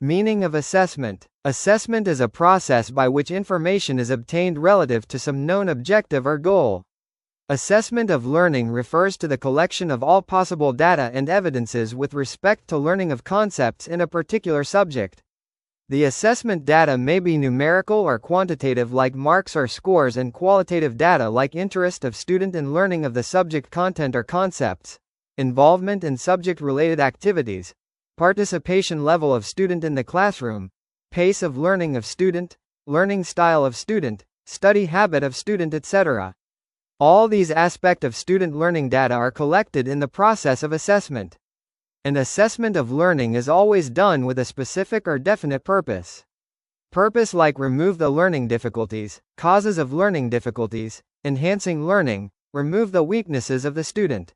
Meaning of assessment. Assessment is a process by which information is obtained relative to some known objective or goal. Assessment of learning refers to the collection of all possible data and evidences with respect to learning of concepts in a particular subject. The assessment data may be numerical or quantitative like marks or scores, and qualitative data like interest of student in learning of the subject content or concepts, involvement in subject-related activities, participation level of student in the classroom, pace of learning of student, learning style of student, study habit of student, etc. All these aspects of student learning data are collected in the process of assessment. An assessment of learning is always done with a specific or definite purpose. Purpose like remove the learning difficulties, causes of learning difficulties, enhancing learning, remove the weaknesses of the student.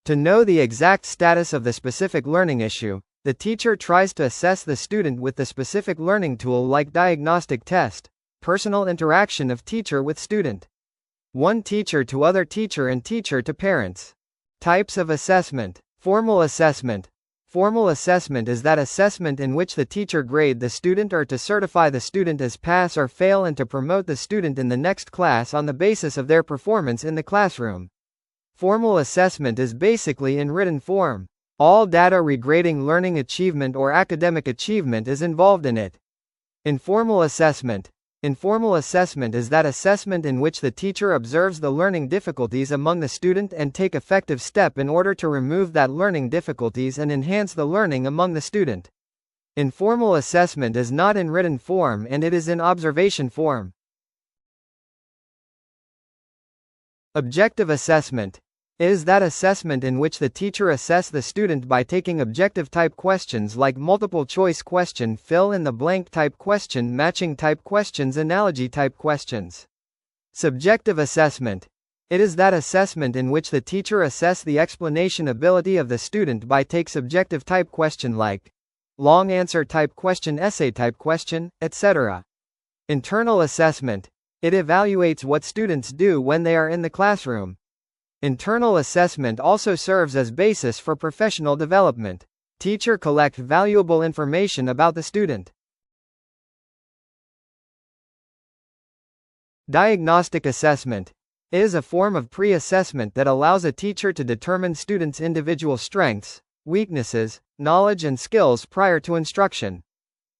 To know the exact status of the specific learning issue, the teacher tries to assess the student with the specific learning tool like diagnostic test, personal interaction of teacher with student. One teacher to other teacher and teacher to parents. Types of assessment. Formal assessment. Formal assessment is that assessment in which the teacher grade the student or to certify the student as pass or fail and to promote the student in the next class on the basis of their performance in the classroom. Formal assessment is basically in written form. All data regrading learning achievement or academic achievement is involved in it. Informal assessment. Informal assessment is that assessment in which the teacher observes the learning difficulties among the student and take effective step in order to remove that learning difficulties and enhance the learning among the student. Informal assessment is not in written form and it is in observation form. Objective assessment is that assessment in which the teacher assesses the student by taking objective type questions like multiple choice question, fill in the blank type question, matching type questions, analogy type questions. Subjective assessment. It is that assessment in which the teacher assesses the explanation ability of the student by take subjective type question like long answer type question, essay type question, etc. Internal assessment. It evaluates what students do when they are in the classroom. Internal assessment also serves as basis for professional development. Teacher collect valuable information about the student. Diagnostic assessment is a form of pre-assessment that allows a teacher to determine students' individual strengths, weaknesses, knowledge and skills prior to instruction.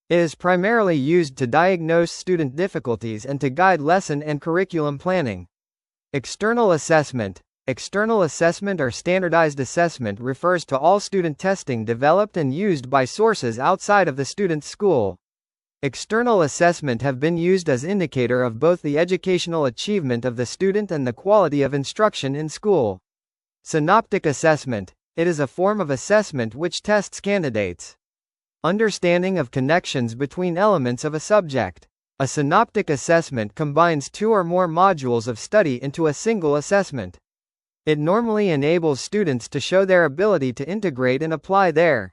It is primarily used to diagnose student difficulties and to guide lesson and curriculum planning. External assessment. External assessment or standardized assessment refers to all student testing developed and used by sources outside of the student's school. External assessment have been used as indicator of both the educational achievement of the student and the quality of instruction in school. Synoptic assessment. It is a form of assessment which tests candidates' understanding of connections between elements of a subject. A synoptic assessment combines two or more modules of study into a single assessment. It normally enables students to show their ability to integrate and apply their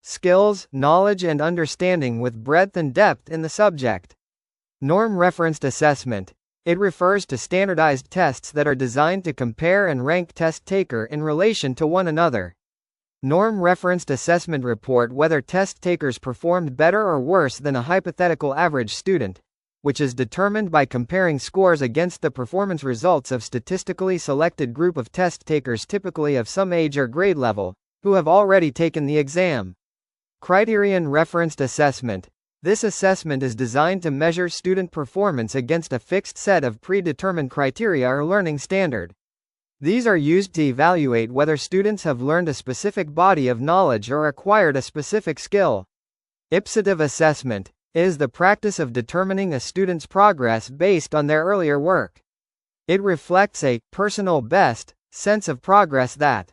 skills, knowledge and understanding with breadth and depth in the subject. Norm-referenced assessment. It refers to standardized tests that are designed to compare and rank test taker in relation to one another. Norm-referenced assessment report whether test takers performed better or worse than a hypothetical average student, which is determined by comparing scores against the performance results of statistically selected group of test takers typically of some age or grade level, who have already taken the exam. Criterion-referenced assessment. This assessment is designed to measure student performance against a fixed set of predetermined criteria or learning standard. These are used to evaluate whether students have learned a specific body of knowledge or acquired a specific skill. Ipsative assessment is the practice of determining a student's progress based on their earlier work. It reflects a personal best sense of progress that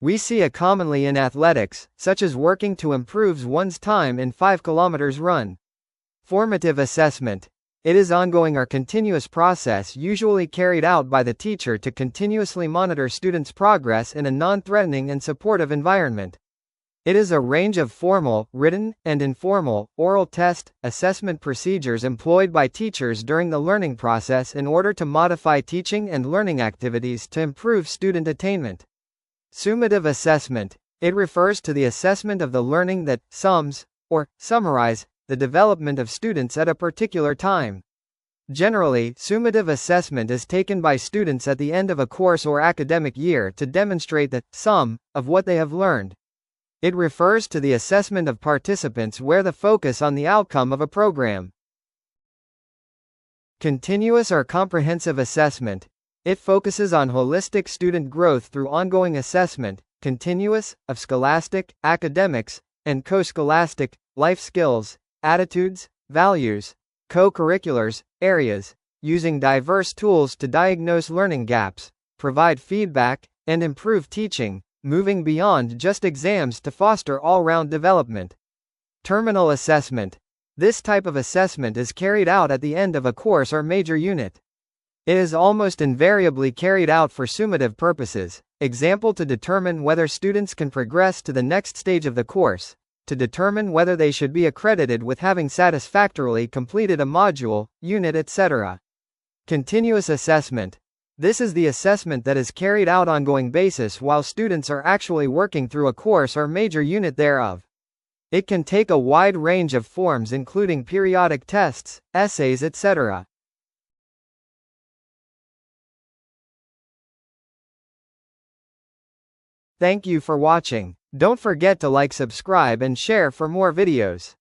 we see commonly in athletics, such as working to improve one's time in 5 km run. Formative assessment. It is ongoing or continuous process usually carried out by the teacher to continuously monitor students' progress in a non-threatening and supportive environment. It is a range of formal, written, and informal, oral test, assessment procedures employed by teachers during the learning process in order to modify teaching and learning activities to improve student attainment. Summative assessment. It refers to the assessment of the learning that sums, or summarize, the development of students at a particular time. Generally, summative assessment is taken by students at the end of a course or academic year to demonstrate the sum of what they have learned. It refers to the assessment of participants where the focus on the outcome of a program. Continuous or comprehensive assessment. It focuses on holistic student growth through ongoing assessment, continuous, of scholastic, academics, and co-scholastic, life skills, attitudes, values, co-curriculars, areas, using diverse tools to diagnose learning gaps, provide feedback, and improve teaching, moving beyond just exams to foster all-round development. Terminal assessment. This type of assessment is carried out at the end of a course or major unit. It is almost invariably carried out for summative purposes, example to determine whether students can progress to the next stage of the course, to determine whether they should be accredited with having satisfactorily completed a module, unit, etc. Continuous assessment. This is the assessment that is carried out on ongoing basis while students are actually working through a course or major unit thereof. It can take a wide range of forms including periodic tests, essays, etc. Thank you for watching. Don't forget to like, subscribe and share for more videos.